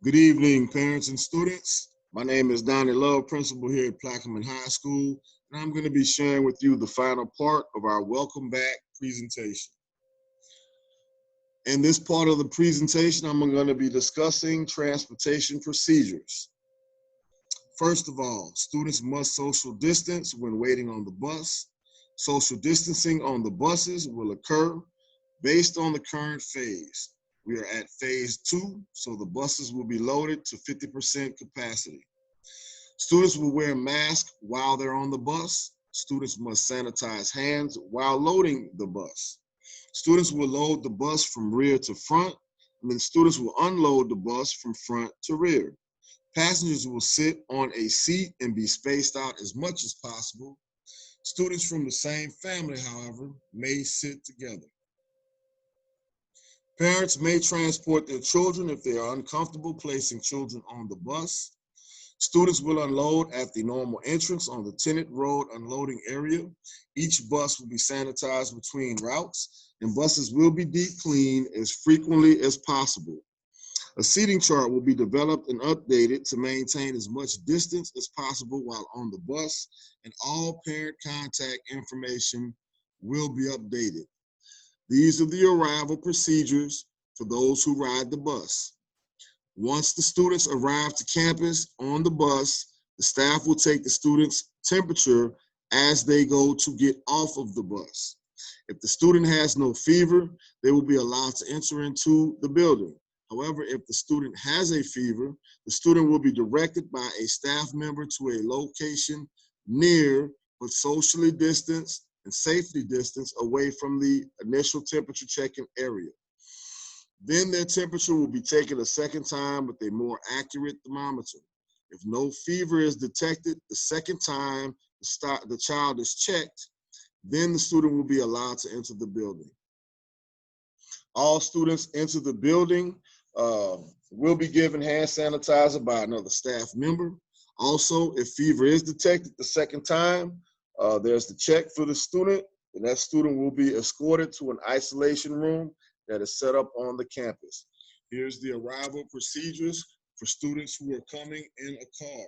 Good evening, parents and students. My name is Donnie Love, principal here at Plaquemine High School, and I'm going to be sharing with you the final part of our Welcome Back presentation. In this part of the presentation, I'm going to be discussing transportation procedures. First of all, students must social distance when waiting on the bus. Social distancing on the buses will occur based on the current phase. We are at phase 2, so the buses will be loaded to 50% capacity. Students will wear masks while they're on the bus. Students must sanitize hands while loading the bus. Students will load the bus from rear to front, and then students will unload the bus from front to rear. Passengers will sit on a seat and be spaced out as much as possible. Students from the same family, however, may sit together. Parents may transport their children if they are uncomfortable placing children on the bus. Students will unload at the normal entrance on the Tennant Road unloading area. Each bus will be sanitized between routes, and buses will be deep cleaned as frequently as possible. A seating chart will be developed and updated to maintain as much distance as possible while on the bus, and all parent contact information will be updated. These are the arrival procedures for those who ride the bus. Once the students arrive to campus on the bus, the staff will take the students' temperature as they go to get off of the bus. If the student has no fever, they will be allowed to enter into the building. However, if the student has a fever, the student will be directed by a staff member to a location near but socially distanced and safety distance away from the initial temperature check-in area. Then their temperature will be taken a second time with a more accurate thermometer. If no fever is detected the second time the child is checked, then the student will be allowed to enter the building. All students enter the building will be given hand sanitizer by another staff member. Also, if fever is detected the second time, there's the check for the student, and that student will be escorted to an isolation room that is set up on the campus. Here's the arrival procedures for students who are coming in a car.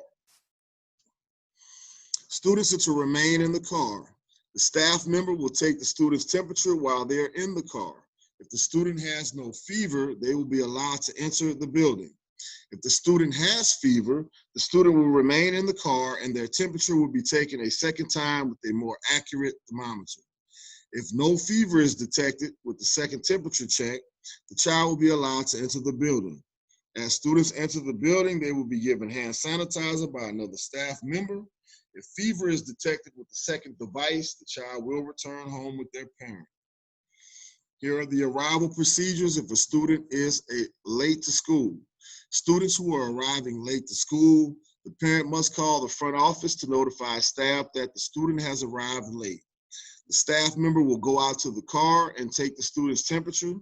Students are to remain in the car. The staff member will take the student's temperature while they're in the car. If the student has no fever, they will be allowed to enter the building. If the student has fever, the student will remain in the car and their temperature will be taken a second time with a more accurate thermometer. If no fever is detected with the second temperature check, the child will be allowed to enter the building. As students enter the building, they will be given hand sanitizer by another staff member. If fever is detected with the second device, the child will return home with their parent. Here are the arrival procedures if a student is late to school. Students who are arriving late to school, the parent must call the front office to notify staff that the student has arrived late. The staff member will go out to the car and take the student's temperature.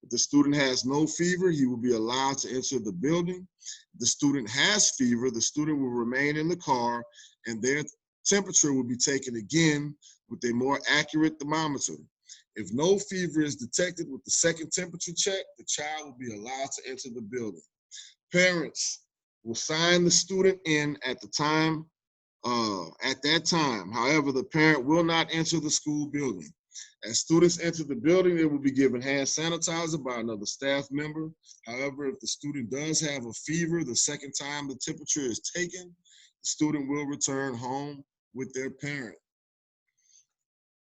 If the student has no fever, he will be allowed to enter the building. If the student has fever, the student will remain in the car and their temperature will be taken again with a more accurate thermometer. If no fever is detected with the second temperature check, the child will be allowed to enter the building. Parents will sign the student in at that time. However, the parent will not enter the school building. As students enter the building, they will be given hand sanitizer by another staff member. However, if the student does have a fever the second time the temperature is taken, the student will return home with their parent.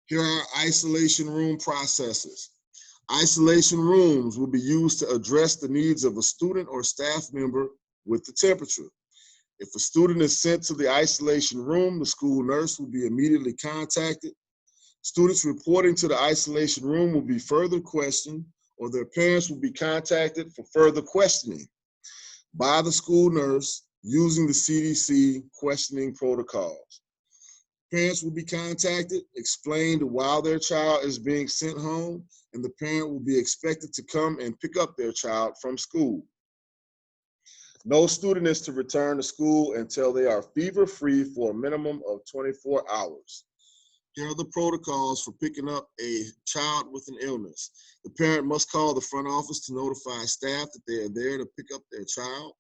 Here are isolation room processes. Isolation rooms will be used to address the needs of a student or staff member with the temperature. If a student is sent to the isolation room, the school nurse will be immediately contacted. Students reporting to the isolation room will be further questioned, or their parents will be contacted for further questioning by the school nurse using the CDC questioning protocols. Parents will be contacted, explained while their child is being sent home, and the parent will be expected to come and pick up their child from school. No student is to return to school until they are fever-free for a minimum of 24 hours. Here are the protocols for picking up a child with an illness. The parent must call the front office to notify staff that they are there to pick up their child.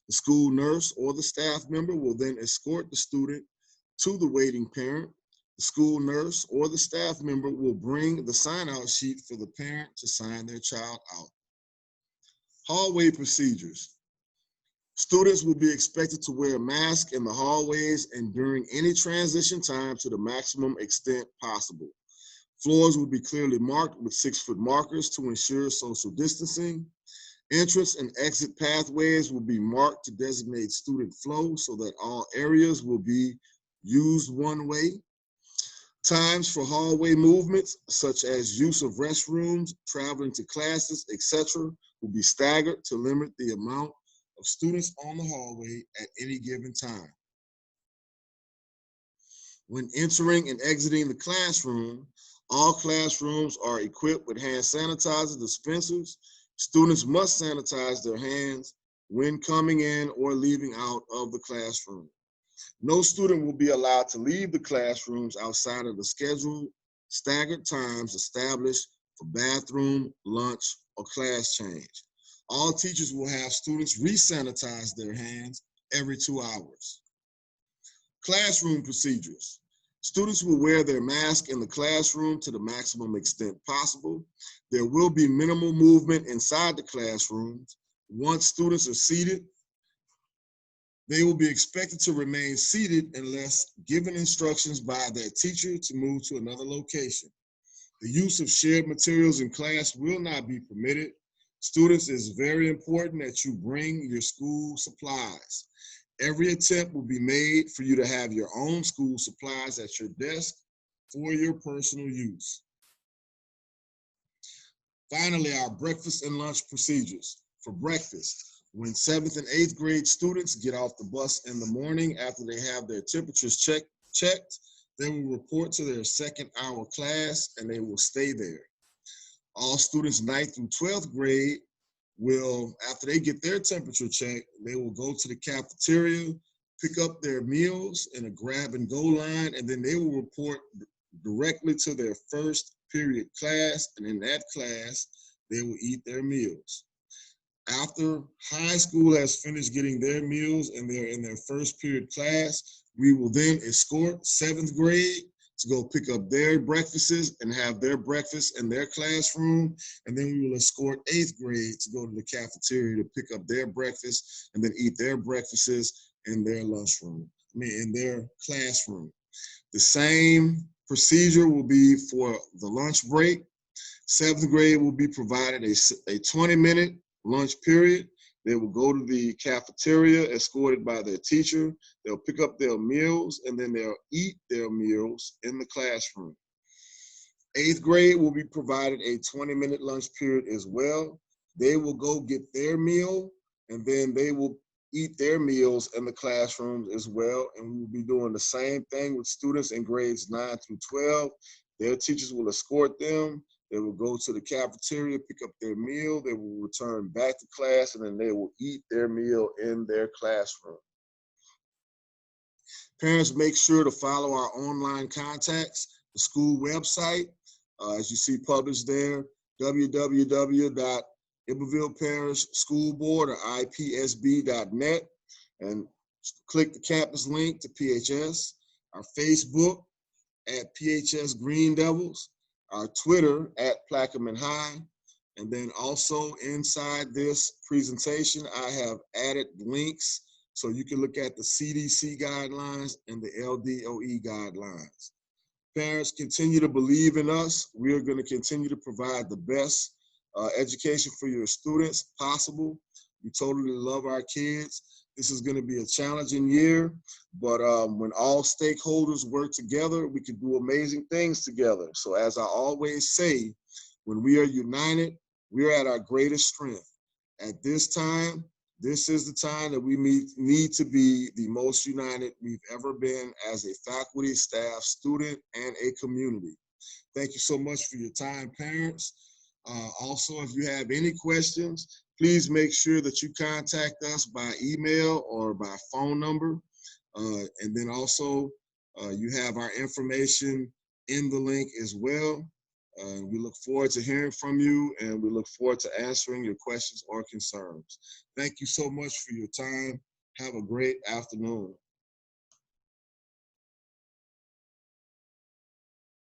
The school nurse or the staff member will then escort the student to the waiting parent. The school nurse or the staff member will bring the sign-out sheet for the parent to sign their child out. Hallway procedures. Students will be expected to wear a mask in the hallways and during any transition time to the maximum extent possible. Floors will be clearly marked with 6-foot markers to ensure social distancing. Entrance and exit pathways will be marked to designate student flow so that all areas will be used one way. Times for hallway movements, such as use of restrooms, traveling to classes, etc., will be staggered to limit the amount of students on the hallway at any given time. When entering and exiting the classroom, all classrooms are equipped with hand sanitizer dispensers. Students must sanitize their hands when coming in or leaving out of the classroom. No student will be allowed to leave the classrooms outside of the scheduled staggered times established for bathroom, lunch, or class change. All teachers will have students re-sanitize their hands every 2 hours. Classroom procedures. Students will wear their mask in the classroom to the maximum extent possible. There will be minimal movement inside the classrooms. Once students are seated, they will be expected to remain seated unless given instructions by their teacher to move to another location. The use of shared materials in class will not be permitted. Students, it's very important that you bring your school supplies. Every attempt will be made for you to have your own school supplies at your desk for your personal use. Finally, our breakfast and lunch procedures. For breakfast, when 7th and 8th grade students get off the bus in the morning after they have their temperatures checked, they will report to their second hour class and they will stay there. All students 9th through 12th grade will, after they get their temperature checked, they will go to the cafeteria, pick up their meals in a grab and go line, and then they will report directly to their first period class, and in that class, they will eat their meals. After high school has finished getting their meals and they're in their first period class, we will then escort 7th grade to go pick up their breakfasts and have their breakfast in their classroom. And then we will escort 8th grade to go to the cafeteria to pick up their breakfast and then eat their breakfasts in their lunchroom, in their classroom. The same procedure will be for the lunch break. 7th grade will be provided a 20-minute lunch period. They will go to the cafeteria escorted by their teacher. They'll pick up their meals and then they'll eat their meals in the classroom. 8th grade will be provided a 20-minute lunch period as well. They will go get their meal and then they will eat their meals in the classrooms as well. And we will be doing the same thing with students in grades 9 through 12. Their teachers will escort them. They will go to the cafeteria, pick up their meal. They will return back to class, and then they will eat their meal in their classroom. Parents, make sure to follow our online contacts, the school website, as you see published there, www.Iberville Parish School Board or IPSB.net, and click the campus link to PHS, our Facebook at PHS Green Devils, our Twitter at Plaquemine High, and then also inside this presentation, I have added links so you can look at the CDC guidelines and the LDOE guidelines. Parents, continue to believe in us. We are going to continue to provide the best education for your students possible. We totally love our kids. This is going to be a challenging year, but when all stakeholders work together, we can do amazing things together. So as I always say, when we are united, we are at our greatest strength. At this time, this is the time that we need to be the most united we've ever been as a faculty, staff, student, and a community. Thank you so much for your time, parents. Also, if you have any questions, please make sure that you contact us by email or by phone number. And then also, you have our information in the link as well. And we look forward to hearing from you, and we look forward to answering your questions or concerns. Thank you so much for your time. Have a great afternoon.